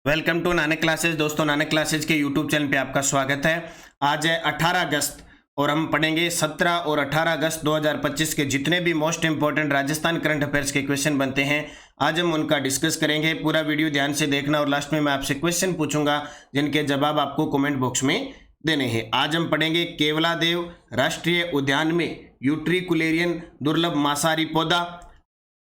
Welcome to Nanak classes. दोस्तों, Nanak classes के YouTube channel पे आपका स्वागत है। आज है 18 अगस्त और हम पढ़ेंगे 17 और 18 अगस्त 2025 के जितने भी most important Rajasthan current affairs के क्वेश्चन बनते हैं, आज हम उनका डिस्कस करेंगे। पूरा वीडियो ध्यान से देखना और लास्ट में मैं आपसे क्वेश्चन पूछूंगा जिनके जवाब आपको कमेंट बॉक्स में देने हैं। आज हम पढ़ेंगे केवलादेव राष्ट्रीय उद्यान में यूट्रिकुलेरियन दुर्लभ मांसाहारी पौधा,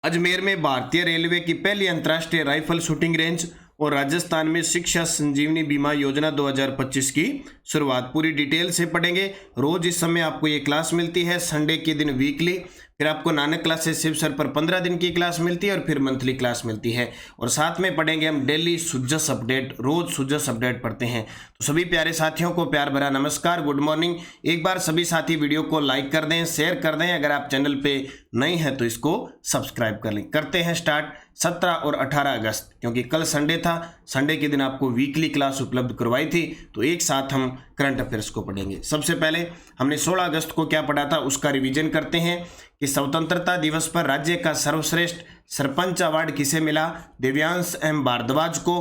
अजमेर में भारतीय रेलवे की पहली अंतर्राष्ट्रीय राइफल शूटिंग रेंज और राजस्थान में शिक्षा संजीवनी बीमा योजना 2025 की शुरुआत। पूरी डिटेल से पढ़ेंगे। रोज इस समय आपको ये क्लास मिलती है, संडे के दिन वीकली, फिर आपको नानक क्लासेस शिव सर पर 15 दिन की क्लास मिलती है और फिर मंथली क्लास मिलती है। और साथ में पढ़ेंगे हम डेली सुजस अपडेट, रोज सुजस अपडेट पढ़ते हैं। तो सभी प्यारे साथियों को प्यार भरा नमस्कार, गुड मॉर्निंग। एक बार सभी साथी वीडियो को लाइक कर दें, शेयर कर दें। अगर आप चैनल पे नए हैं तो इसको सब्सक्राइब कर लें। करते हैं स्टार्ट 17 और 18 अगस्त, क्योंकि कल संडे था, संडे के दिन आपको वीकली क्लास उपलब्ध करवाई थी, तो एक साथ हम करंट अफेयर्स को पढ़ेंगे। सबसे पहले हमने 16 अगस्त को क्या पढ़ा था उसका रिवीजन करते हैं कि स्वतंत्रता दिवस पर राज्य का सर्वश्रेष्ठ सरपंच अवार्ड किसे मिला? दिव्यांश एम भारद्वाज को।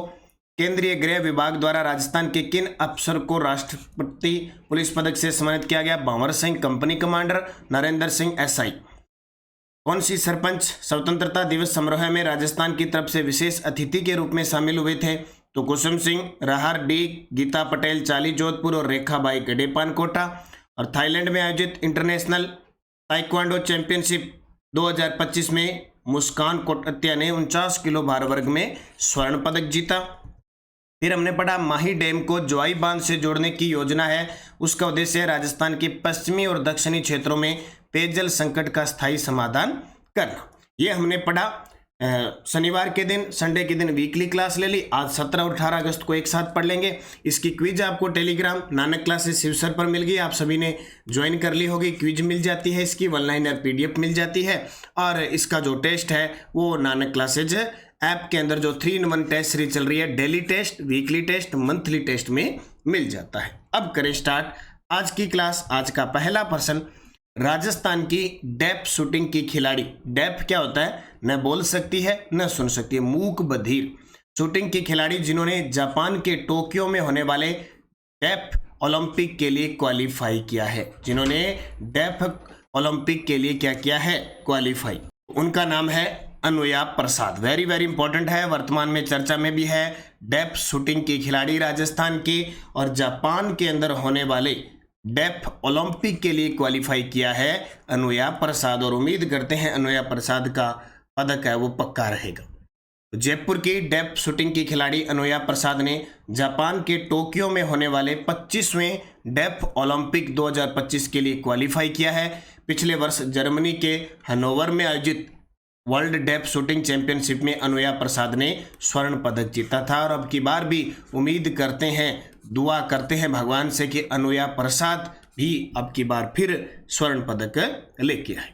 केंद्रीय गृह विभाग द्वारा राजस्थान के किन अफसर को राष्ट्रपति पुलिस पदक से सम्मानित किया गया? Bhanwar Singh company commander, Narendra Singh SI. कौन सी सरपंच स्वतंत्रता दिवस समारोह में राजस्थान की तरफ से विशेष अतिथि के रूप में शामिल हुए थे? तो कुसुम सिंह राहर डी, गीता पटेल चाली जोधपुर और रेखाबाई गडेपान कोटा। और थाईलैंड में आयोजित इंटरनेशनल ताइक्वांडो चैंपियनशिप 2025 में मुस्कान कोटत्या ने 49 किलो भार वर्ग में स्वर्ण पदक जीता। फिर हमने पढ़ा माही डैम को जोई बांध से जोड़ने की योजना है, उसका उद्देश्य है राजस्थान के पश्चिमी और दक्षिणी क्षेत्रों में पेयजल संकट का स्थायी समाधान करना। ये हमने पढ़ा शनिवार के दिन, संडे के दिन वीकली क्लास ले ली। आज 17 और 18 अगस्त को एक साथ पढ़ लेंगे। इसकी क्विज आपको Telegram Nanak classes Shiv sir पर मिल गई, आप सभी ने ज्वाइन कर ली होगी। क्विज मिल जाती है, इसकी 1 लाइनर पीडीएफ मिल जाती है और इसका जो टेस्ट है वो नानक क्लासेज ऐप के अंदर जो 3-in-1 टेस्ट सीरीज चल रही है, daily test, weekly test, monthly test में मिल जाता है। अब करें स्टार्ट आज की क्लास। आज का पहला प्रश्न, राजस्थान की डेफ शूटिंग की खिलाड़ी, डेफ क्या होता है? न बोल सकती है न सुन सकती है, मूक बधिर। शूटिंग की खिलाड़ी जिन्होंने जापान के टोक्यो में होने वाले डेफ ओलंपिक के लिए क्वालिफाई किया है, जिन्होंने डेफ ओलंपिक के लिए क्या किया है? क्वालिफाई। उनका नाम है अनुया प्रसाद। वेरी वेरी इंपॉर्टेंट है, वर्तमान में चर्चा में भी है। डेफ शूटिंग की खिलाड़ी राजस्थान की और जापान के अंदर होने वाले डेफ ओलंपिक के लिए क्वालिफाई किया है अनुया प्रसाद, और उम्मीद करते हैं अनुया प्रसाद का पदक है वो पक्का रहेगा। जयपुर की डेफ शूटिंग की खिलाड़ी अनुया प्रसाद ने जापान के टोक्यो में होने वाले 25वें डेफ ओलंपिक 2025 के लिए क्वालिफाई किया है। पिछले वर्ष जर्मनी के हनोवर में आयोजित वर्ल्ड डेफ शूटिंग चैंपियनशिप में अनुया प्रसाद ने स्वर्ण पदक जीता था और अब की बार भी उम्मीद करते हैं, दुआ करते हैं भगवान से कि अनुया प्रसाद भी अब की बार फिर स्वर्ण पदक लेके आए।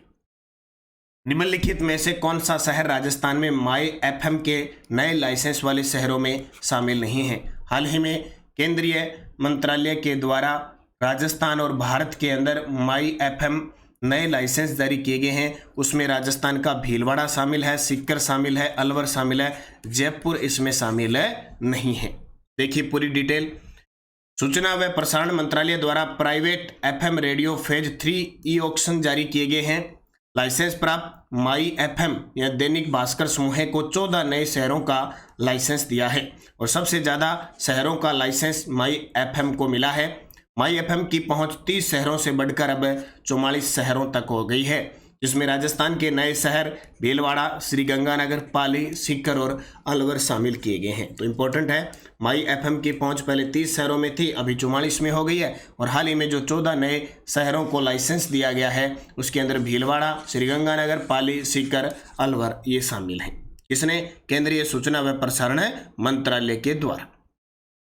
निम्नलिखित में से कौन सा शहर राजस्थान में माई एफएम के नए लाइसेंस वाले शहरों में शामिल नहीं है? हाल ही में केंद्रीय मंत्रालय के द्वारा राजस्थान और भारत के अंदर माई एफएम नए लाइसेंस जारी किए गए हैं। उसमें राजस्थान का भीलवाड़ा शामिल है, सीकर शामिल है, अलवर शामिल है, जयपुर इसमें शामिल नहीं है। देखिए पूरी डिटेल। सूचना व प्रसारण मंत्रालय द्वारा private FM radio phase 3 e auction जारी किए गए हैं। लाइसेंस प्राप्त माई एफएम या दैनिक भास्कर समूह को 14 नए शहरों का लाइसेंस दिया है और सबसे ज़्यादा शहरों का लाइसेंस माई एफएम को मिला है। माई एफएम की पहुंच 30 शहरों से बढ़कर अब 44 शहरों तक हो गई है, जिसमें राजस्थान के नए शहर भीलवाड़ा, श्रीगंगानगर, पाली, सीकर और अलवर शामिल किए गए हैं। तो इम्पोर्टेंट है, माई एफएम की पहुंच पहले 30 शहरों में थी, अभी 44 में हो गई है और हाल ही में जो 14 नए शहरों को लाइसेंस दिया गया है उसके अंदर भीलवाड़ा, श्रीगंगानगर, पाली, सीकर, अलवर ये शामिल हैं। इसने केंद्रीय सूचना व प्रसारण मंत्रालय के द्वारा।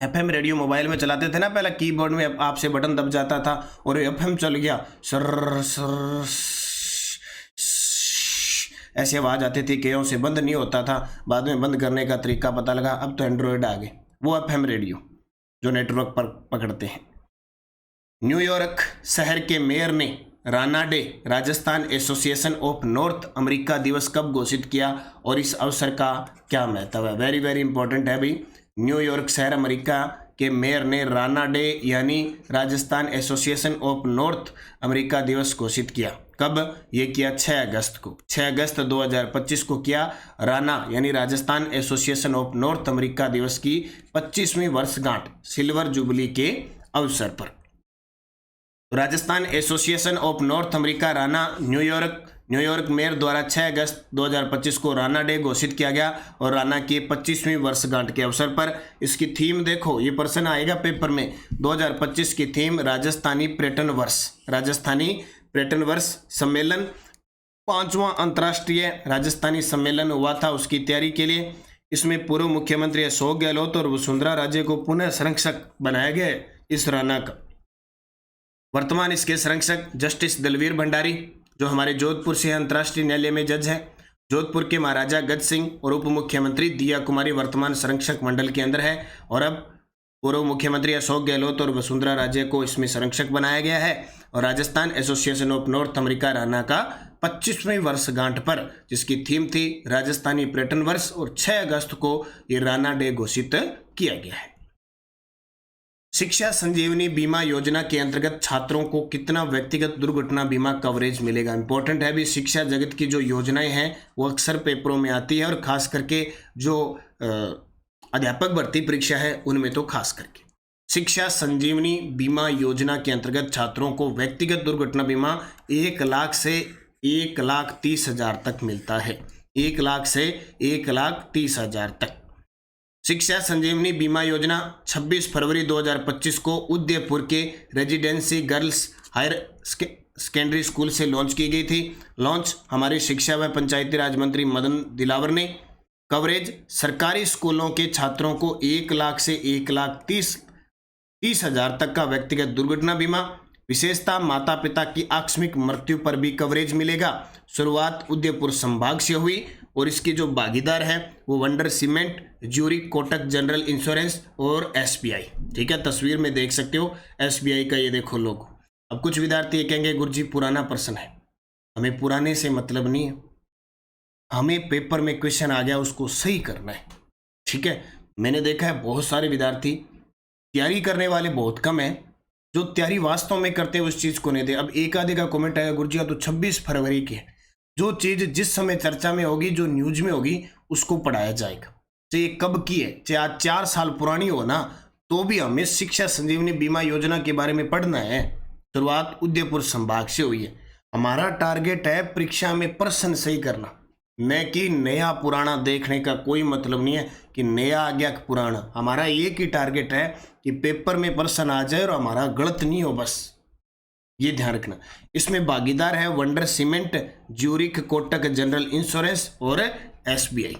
एफएम रेडियो मोबाइल में चलाते थे ना, पहले कीबोर्ड में आपसे बटन दब जाता था और एफएम चल गया, सर सर ऐसी आवाज़ आती थी, केयों से बंद नहीं होता था। बाद में बंद करने का तरीका पता लगा, अब तो एंड्रॉयड आ गए। वो एफएम रेडियो जो नेटवर्क पर पकड़ते हैं। न्यूयॉर्क शहर के मेयर ने Rana day Rajasthan association of north America दिवस कब घोषित किया और इस अवसर का क्या महत्व है? वेरी वेरी इंपॉर्टेंट है भाई। न्यूयॉर्क शहर अमेरिका के मेयर ने राना डे यानी Rajasthan association of north America दिवस घोषित किया। कब? ये किया 6 अगस्त को। 6 अगस्त 2025 को किया राना यानी Rajasthan association of north America दिवस की 25वीं वर्षगांठ सिल्वर जुबली के अवसर पर। Rajasthan association of north America Rana New York mayor द्वारा 6 अगस्त 2025 को राना डे घोषित किया गया और राना की 25वीं वर्षगांठ के अवसर पर इसकी थीम देखो, ये प्रश्न आएगा पेपर में। 2025 की थीम राजस्थानी पर्यटन वर्ष सम्मेलन, 5वां अंतर्राष्ट्रीय राजस्थानी सम्मेलन हुआ था, उसकी तैयारी के लिए इसमें पूर्व मुख्यमंत्री अशोक गहलोत और वसुंधरा राजे को पुनः संरक्षक बनाया गया है इस राना का। वर्तमान इसके संरक्षक जस्टिस दलवीर भंडारी जो हमारे जोधपुर से अंतर्राष्ट्रीय न्यायालय में जज है। जोधपुर के महाराजा गज सिंह और उप मुख्यमंत्री दिया कुमारी वर्तमान संरक्षक मंडल के अंदर है और अब पूर्व मुख्यमंत्री अशोक गहलोत और वसुंधरा राजे को इसमें संरक्षक बनाया गया है। और Rajasthan association of north America Rana का 25वीं वर्षगांठ पर जिसकी थीम थी राजस्थानी पर्यटन वर्ष और 6 अगस्त को ये राना डे घोषित किया गया है। शिक्षा संजीवनी बीमा योजना के अंतर्गत छात्रों को कितना व्यक्तिगत दुर्घटना बीमा कवरेज मिलेगा? इंपॉर्टेंट है भी, शिक्षा जगत की जो योजनाएं हैं वो अक्सर पेपरों में आती है और खास करके जो अध्यापक भर्ती परीक्षा है उनमें तो खास करके। शिक्षा संजीवनी बीमा योजना के अंतर्गत छात्रों को व्यक्तिगत दुर्घटना बीमा 1 लाख से 1,30,000 तक मिलता है। 1 लाख से 1,30,000 तक। शिक्षा संजीवनी बीमा योजना 26 फरवरी 2025 को उदयपुर के residency girls higher secondary school से लॉन्च की गई थी। लॉन्च हमारे शिक्षा व पंचायती राज मंत्री मदन दिलावर ने। कवरेज सरकारी स्कूलों के छात्रों को 1 लाख से 1,30,000 तक का व्यक्तिगत दुर्घटना बीमा। विशेषता माता पिता की आकस्मिक मृत्यु पर भी कवरेज मिलेगा। शुरुआत उदयपुर संभाग से हुई और इसके जो भागीदार हैं वो wonder cement, Zurich, Kotak general insurance और एसबीआई। ठीक है, तस्वीर में देख सकते हो एसबीआई का ये देखो लोगो। अब कुछ विद्यार्थी ये कहेंगे गुरुजी पुराना प्रश्न है। हमें पुराने से मतलब नहीं है, हमें पेपर में क्वेश्चन आ गया उसको सही करना है। ठीक है, मैंने देखा है बहुत सारे विद्यार्थी तैयारी करने वाले बहुत कम है, जो तैयारी वास्तव में करते हैं उस चीज को नहीं दे। अब एक आधे का कमेंट आएगा गुरुजी तो 26 फरवरी की है। जो चीज जिस समय चर्चा में होगी, जो न्यूज में होगी, उसको पढ़ाया जाएगा। चाहे कब की है, चाहे आज 4 साल पुरानी हो ना, तो भी हमें शिक्षा संजीवनी बीमा योजना के बारे में पढ़ना है। शुरुआत उदयपुर संभाग से हुई है। हमारा टारगेट है परीक्षा में प्रश्न सही करना, न कि नया पुराना देखने का कोई मतलब नहीं है कि नया आ गया पुराना। हमारा एक ही टारगेट है कि पेपर में प्रश्न आ जाए और हमारा गलत नहीं हो, बस ये ध्यान रखना। इसमें भागीदार है wonder cement, Zurich, Kotak general insurance और एसबीआई।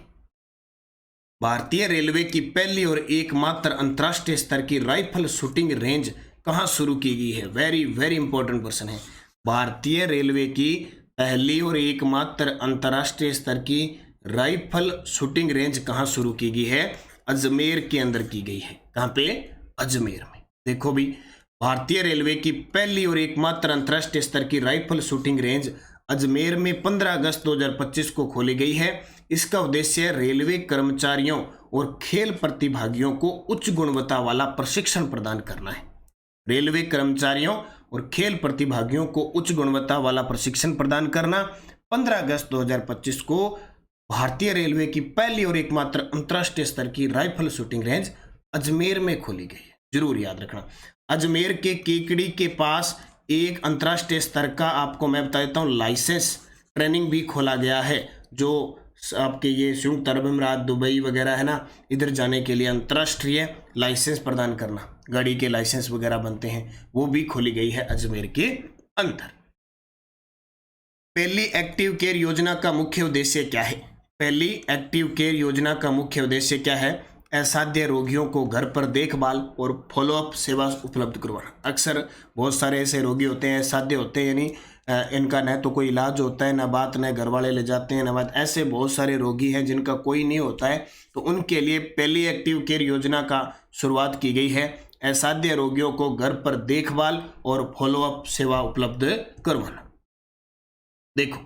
भारतीय रेलवे की पहली और एकमात्र अंतर्राष्ट्रीय स्तर की राइफल शूटिंग रेंज कहां शुरू की गई है? वेरी वेरी इंपॉर्टेंट क्वेश्चन है। भारतीय रेलवे की पहली और एकमात्र अंतर्राष्ट्रीय स्तर की राइफल शूटिंग रेंज कहां शुरू की गई है? अजमेर के अंदर की गई है। कहां पे? अजमेर में। देखो भी, भारतीय रेलवे की पहली और एकमात्र अंतर्राष्ट्रीय स्तर की राइफल शूटिंग रेंज अजमेर में 15 अगस्त 2025 को खोली गई है। इसका उद्देश्य रेलवे कर्मचारियों और खेल प्रतिभागियों को उच्च गुणवत्ता वाला प्रशिक्षण प्रदान करना है। रेलवे कर्मचारियों और खेल प्रतिभागियों को उच्च गुणवत्ता वाला प्रशिक्षण प्रदान करना। 15 अगस्त 2025 को भारतीय रेलवे की पहली और एकमात्र अंतर्राष्ट्रीय स्तर की राइफल शूटिंग रेंज अजमेर में खोली गई है। जरूर याद रखना। अजमेर के केकड़ी के पास एक अंतर्राष्ट्रीय स्तर का, आपको मैं बता देता हूँ, लाइसेंस ट्रेनिंग भी खोला गया है। जो आपके ये संयुक्त अरब अमीरात, दुबई वगैरह है ना, इधर जाने के लिए अंतर्राष्ट्रीय लाइसेंस प्रदान करना, गाड़ी के लाइसेंस वगैरह बनते हैं, वो भी खोली गई है अजमेर के अंदर। पहली एक्टिव केयर योजना का मुख्य उद्देश्य क्या है? पहली एक्टिव केयर योजना का मुख्य उद्देश्य क्या है? असाध्य रोगियों को घर पर देखभाल और फॉलोअप सेवा उपलब्ध करवाना। अक्सर बहुत सारे ऐसे रोगी होते हैं, असाध्य होते हैं, यानी इनका न तो कोई इलाज होता है, न बात, न घर वाले ले जाते हैं, न बात। ऐसे बहुत सारे रोगी हैं जिनका कोई नहीं होता है, तो उनके लिए पहली एक्टिव केयर योजना का शुरुआत की गई है। असाध्य रोगियों को घर पर देखभाल और फॉलोअप सेवा उपलब्ध करवाना। देखो,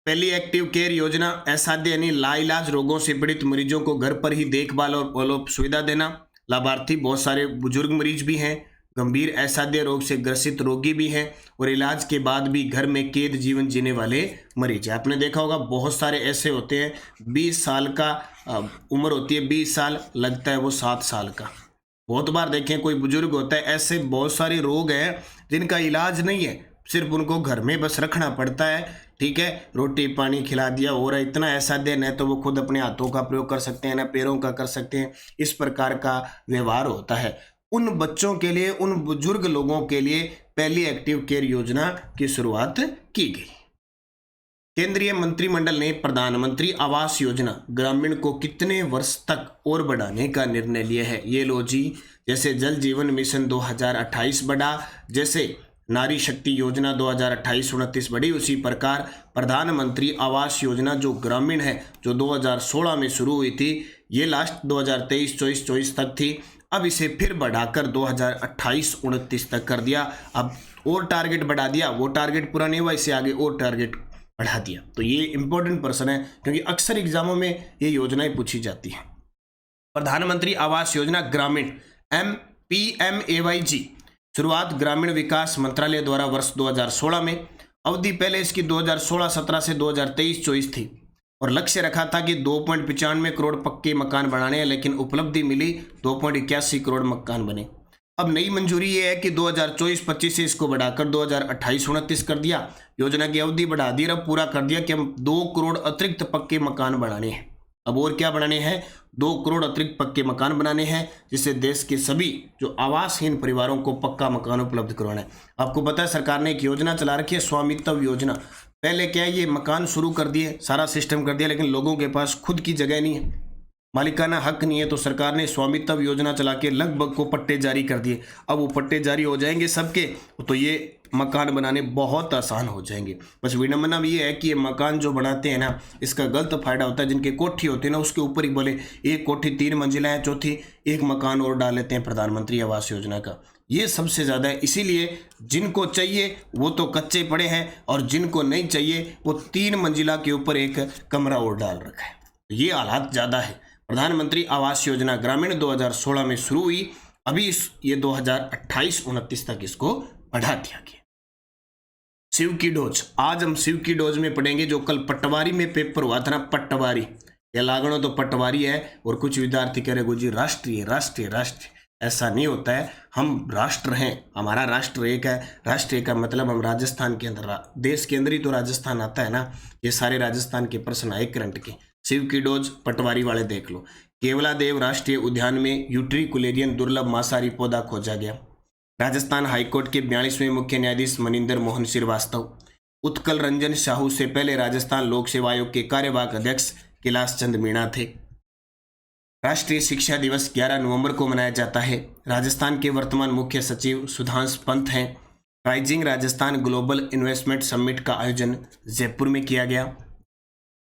पहली एक्टिव केयर योजना असाध्य यानी लाइलाज रोगों से पीड़ित मरीजों को घर पर ही देखभाल और फॉलोअप सुविधा देना। लाभार्थी बहुत सारे बुजुर्ग मरीज भी हैं, गंभीर असाध्य रोग से ग्रसित रोगी भी हैं और इलाज के बाद भी घर में कैद जीवन जीने वाले मरीज हैं। आपने देखा होगा बहुत सारे ऐसे होते हैं 20 साल का उम्र होती है, 20 साल लगता है वो 7 साल का। बहुत बार देखें कोई बुजुर्ग होता है, ऐसे बहुत सारे रोग हैं जिनका इलाज नहीं है, सिर्फ उनको घर में बस रखना पड़ता है। ठीक है, रोटी पानी खिला दिया और इतना ऐसा दे, न तो वो खुद अपने हाथों का प्रयोग कर सकते हैं, न पैरों का कर सकते हैं, इस प्रकार का व्यवहार होता है। उन बच्चों के लिए, उन बुजुर्ग लोगों के लिए पहली एक्टिव केयर योजना की शुरुआत की गई। केंद्रीय मंत्रिमंडल ने प्रधानमंत्री आवास योजना ग्रामीण को कितने वर्ष तक और बढ़ाने का निर्णय लिया है? ये लो जी, जैसे जल जीवन मिशन 2028 बढ़ा, जैसे नारी शक्ति योजना 2028-29 बढ़ी, उसी प्रकार प्रधानमंत्री आवास योजना जो ग्रामीण है, जो 2016 में शुरू हुई थी, ये लास्ट 2023-24 तक थी। अब इसे फिर बढ़ाकर 2028-29 तक कर दिया। अब और टारगेट बढ़ा दिया, वो टारगेट पूरा नहीं हुआ, इसे आगे और टारगेट बढ़ा दिया। तो ये इंपॉर्टेंट पर्सन है क्योंकि अक्सर एग्जामों में ये योजनाएं पूछी जाती हैं। प्रधानमंत्री आवास योजना ग्रामीण PMAYG शुरुआत ग्रामीण विकास मंत्रालय द्वारा वर्ष 2016 में। अवधि पहले इसकी 2016-17 से 2023-24 थी और लक्ष्य रखा था कि 2.95 करोड़ पक्के मकान बनाने हैं, लेकिन उपलब्धि मिली 2.81 करोड़ मकान बने। अब नई मंजूरी ये है कि 2024-25 से इसको बढ़ाकर 2028-29 कर दिया। योजना की अवधि बढ़ा दी, अब पूरा कर दिया कि हम 2 करोड़ अतिरिक्त पक्के मकान बनाने हैं। अब और क्या बनाने हैं? 2 करोड़ अतिरिक्त पक्के मकान बनाने हैं, जिससे देश के सभी जो आवासहीन परिवारों को पक्का मकान उपलब्ध करवाना है। आपको पता है सरकार ने एक योजना चला रखी है, स्वामित्व योजना। पहले क्या है, ये मकान शुरू कर दिए, सारा सिस्टम कर दिया, लेकिन लोगों के पास खुद की जगह नहीं है, मालिकाना हक नहीं है, तो सरकार ने स्वामित्व योजना चला के लगभग को पट्टे जारी कर दिए। अब वो पट्टे जारी हो जाएंगे सबके, तो ये मकान बनाने बहुत आसान हो जाएंगे। बस विडंबना भी ये है कि ये मकान जो बनाते हैं ना, इसका गलत फायदा होता है। जिनके कोठी होती है ना, उसके ऊपर ही बोले एक कोठी 3 मंजिला है, चौथी एक मकान और डाल लेते हैं प्रधानमंत्री आवास योजना का। ये सबसे ज़्यादा है, इसीलिए जिनको चाहिए वो तो कच्चे पड़े हैं और जिनको नहीं चाहिए वो 3 मंजिला के ऊपर एक कमरा और डाल रखा है। ये हालात ज़्यादा है। प्रधानमंत्री आवास योजना ग्रामीण 2016 में शुरू हुई, अभी ये 2028-29 तक इसको बढ़ा दिया गया। शिव की डोज, आज हम शिव की डोज में पढ़ेंगे। जो कल पटवारी में पेपर हुआ था ना, पटवारी या लागणो तो पटवारी है, और कुछ विद्यार्थी कह रहे गुरुजी राष्ट्रीय राष्ट्रीय राष्ट्रीय, ऐसा नहीं होता है। हम राष्ट्र हैं, हमारा राष्ट्र एक है। राष्ट्रीय का मतलब हम राजस्थान के अंदर, देश के अंदर ही तो राजस्थान आता है ना। ये सारे राजस्थान के प्रश्न आए करंट के। शिव की डोज पटवारी वाले देख लो। केवलादेव राष्ट्रीय उद्यान में यूट्रिकुलेरियन दुर्लभ मांसाहारी पौधा खोजा गया। राजस्थान हाईकोर्ट के 42वें मुख्य न्यायाधीश मनिंदर मोहन श्रीवास्तव। उत्कल रंजन साहू से पहले राजस्थान लोक सेवा आयोग के कार्यवाहक अध्यक्ष कैलाश चंद मीणा थे। राष्ट्रीय शिक्षा दिवस 11 नवंबर को मनाया जाता है। राजस्थान के वर्तमान मुख्य सचिव सुधांश पंत हैं। Rising Rajasthan global investment summit का आयोजन जयपुर में किया गया।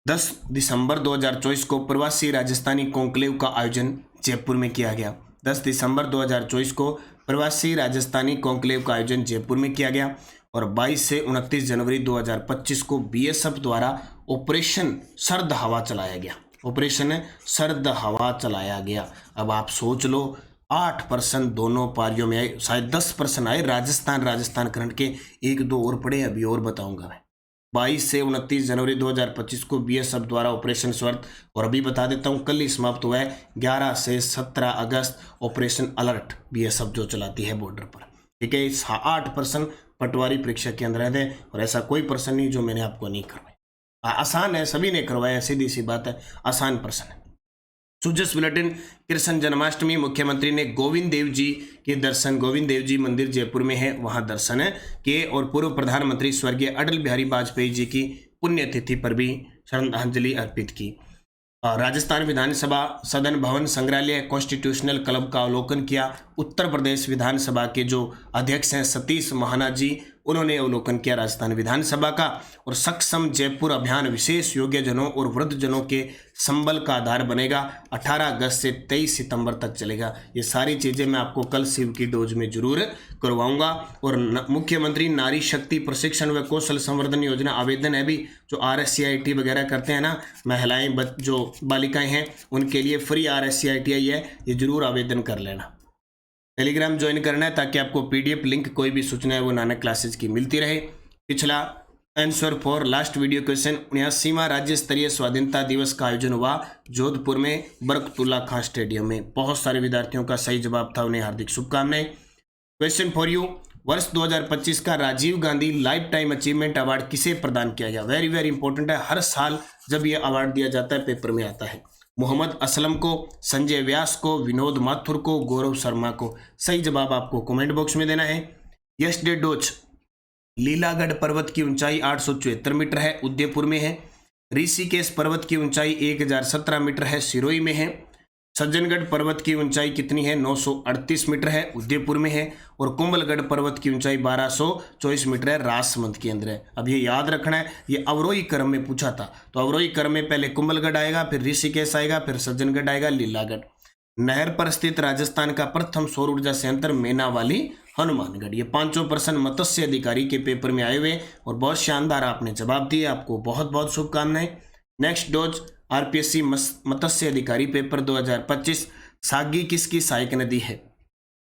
10 दिसंबर 2024 को प्रवासी राजस्थानी कॉन्क्लेव का आयोजन जयपुर में किया गया। 10 दिसंबर 2024 को प्रवासी राजस्थानी कॉन्क्लेव का आयोजन जयपुर में किया गया। और 22 से 29 जनवरी 2025 को BSF द्वारा ऑपरेशन सर्द हवा चलाया गया। ऑपरेशन सर्द हवा चलाया गया। अब आप सोच लो, 8% दोनों पारियों में आए, शायद 10% आए राजस्थान करंट के। 1-2 और पढ़े, अभी और बताऊंगा मैं। 22 से 29 जनवरी 2025 को BSF द्वारा ऑपरेशन स्वर्द, और अभी बता देता हूँ कल ही समाप्त हुआ है। 11 से 17 अगस्त ऑपरेशन अलर्ट BSF जो चलाती है बॉर्डर पर। ठीक है, 8% पटवारी परीक्षा के अंदर रहते हैं, और ऐसा कोई प्रश्न नहीं जो मैंने आपको नहीं करवाया। आसान है, सभी ने करवाया, सीधी सी बात है, आसान प्रश्न है। सुजस बुलेटिन, कृष्ण जन्माष्टमी, मुख्यमंत्री ने गोविंद देव जी के दर्शन, गोविंद देव जी मंदिर जयपुर में है, वहां दर्शन किए। और पूर्व प्रधानमंत्री स्वर्गीय अटल बिहारी वाजपेयी जी की पुण्यतिथि पर भी श्रद्धांजलि अर्पित की। राजस्थान विधानसभा सदन भवन संग्रहालय कॉन्स्टिट्यूशनल क्लब का अवलोकन किया। उत्तर प्रदेश विधानसभा के जो अध्यक्ष हैं सतीश महाना जी, उन्होंने अवलोकन किया राजस्थान विधानसभा का। और सक्षम जयपुर अभियान विशेष योग्यजनों और वृद्धजनों के संबल का आधार बनेगा। 18 अगस्त से 23 सितंबर तक चलेगा। ये सारी चीज़ें मैं आपको कल शिव की डोज में जरूर करवाऊंगा। और मुख्यमंत्री नारी शक्ति प्रशिक्षण व कौशल संवर्धन योजना आवेदन है भी, जो RSCIT वगैरह करते हैं ना, महिलाएं जो बालिकाएं हैं उनके लिए फ्री RSCIT है, ये जरूर आवेदन कर लेना। टेलीग्राम ज्वाइन करना है ताकि आपको PDF लिंक कोई भी सूचना है वो नानक क्लासेज की मिलती रहे। पिछला answer for last video question, 79वां राज्य स्तरीय स्वाधीनता दिवस का आयोजन हुआ जोधपुर में बरकतुल्ला खां स्टेडियम में। बहुत सारे विद्यार्थियों का सही जवाब था, उन्हें हार्दिक शुभकामनाएं। क्वेश्चन फॉर यू, वर्ष 2025 का Rajiv Gandhi lifetime achievement award किसे प्रदान किया गया? वेरी वेरी इंपॉर्टेंट है, हर साल जब ये अवार्ड दिया जाता है पेपर में आता है। मोहम्मद असलम को, संजय व्यास को, विनोद माथुर को, गौरव शर्मा को। सही जवाब आपको कमेंट बॉक्स में देना है। यस्डे डोच, लीलागढ़ पर्वत की ऊंचाई 874 मीटर है, उदयपुर में है। ऋषिकेश पर्वत की ऊंचाई 1017 मीटर है, सिरोही में है। सज्जनगढ़ पर्वत की ऊंचाई कितनी है? 938 मीटर है, उदयपुर में है। और कुंभलगढ़ पर्वत की ऊंचाई 1224 मीटर है, राजसमंद के अंदर है। अब ये याद रखना है, ये अवरोही क्रम में पूछा था, तो अवरोही क्रम में पहले कुंभलगढ़ आएगा, फिर ऋषिकेश आएगा, फिर सज्जनगढ़ आएगा, लीलागढ़। नहर पर स्थित राजस्थान का प्रथम सौर ऊर्जा संयंत्र मेनावाली हनुमानगढ़। ये 5 प्रश्न मत्स्य अधिकारी के पेपर में आए हुए और बहुत शानदार आपने जवाब दिए, आपको बहुत बहुत शुभकामनाएं। नेक्स्ट डोज RPSC मत्स्य अधिकारी पेपर 2025, सागी किसकी सहायक नदी है?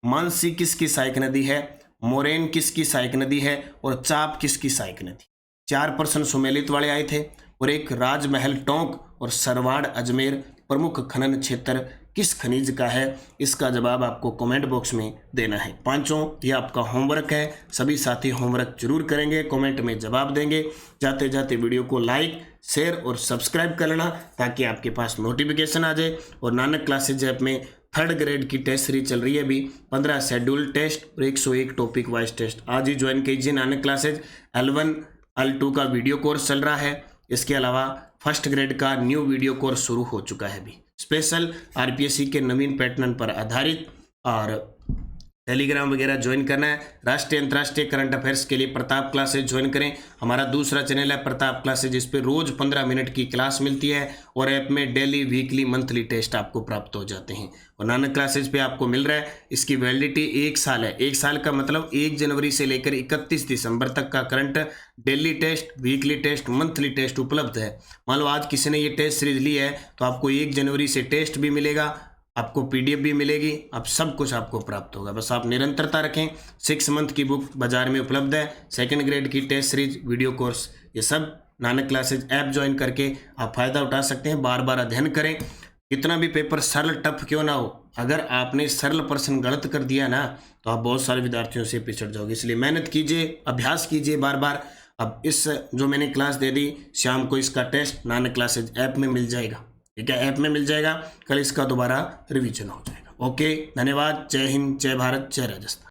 मानसी किसकी सहायक नदी है? मोरेन किसकी सहायक नदी है? और चाप किसकी सहायक नदी? 4 प्रश्न सुमेलित वाले आए थे। और एक राजमहल टोंक और सरवाड़ अजमेर प्रमुख खनन क्षेत्र किस खनिज का है? इसका जवाब आपको कमेंट बॉक्स में देना है। 5 ये आपका होमवर्क है, सभी साथी होमवर्क जरूर करेंगे, कमेंट में जवाब देंगे। जाते जाते वीडियो को लाइक, शेयर और सब्सक्राइब कर लेना ताकि आपके पास नोटिफिकेशन आ जाए। और नानक क्लासेज ऐप में 3rd ग्रेड की टेस्ट सीरीज चल रही है अभी, 15 शेड्यूल टेस्ट और 101 टॉपिक वाइज टेस्ट। आज ही ज्वाइन कीजिए नानक क्लासेज। L1 L2 का वीडियो कोर्स चल रहा है, इसके अलावा 1st ग्रेड का न्यू वीडियो कोर्स शुरू हो चुका है अभी, स्पेशल RPSC के नवीन पैटर्न पर आधारित। और टेलीग्राम वगैरह ज्वाइन करना है। राष्ट्रीय अंतर्राष्ट्रीय करंट अफेयर्स के लिए प्रताप क्लासेज ज्वाइन करें। हमारा दूसरा चैनल है प्रताप क्लासेज, इस पर रोज 15 मिनट की क्लास मिलती है और ऐप में डेली, वीकली, मंथली टेस्ट आपको प्राप्त हो जाते हैं। और नानक क्लासेज पे आपको मिल रहा है, इसकी वैलिडिटी 1 साल है। 1 साल का मतलब 1 जनवरी से लेकर 31 दिसंबर तक का current, daily test, weekly test, monthly test उपलब्ध है। मान लो आज किसी ने ये टेस्ट सीरीज ली है तो आपको 1 जनवरी से टेस्ट भी मिलेगा, आपको PDF भी मिलेगी, अब सब कुछ आपको प्राप्त होगा। बस आप निरंतरता रखें। 6 मंथ की बुक बाजार में उपलब्ध है, 2nd ग्रेड की टेस्ट सीरीज, वीडियो कोर्स, ये सब नानक क्लासेज ऐप ज्वाइन करके आप फायदा उठा सकते हैं। बार बार अध्ययन करें, कितना भी पेपर सरल टफ क्यों ना हो, अगर आपने सरल प्रश्न गलत कर दिया ना तो आप बहुत सारे विद्यार्थियों से पिछड़ जाओगे। इसलिए मेहनत कीजिए, अभ्यास कीजिए बार बार। अब इस जो मैंने क्लास दे दी, शाम को इसका टेस्ट नानक क्लासेज ऐप में मिल जाएगा, ठीक है, ऐप में मिल जाएगा। कल इसका दोबारा रिवीजन हो जाएगा। ओके, धन्यवाद। जय हिंद, जय भारत, जय राजस्थान।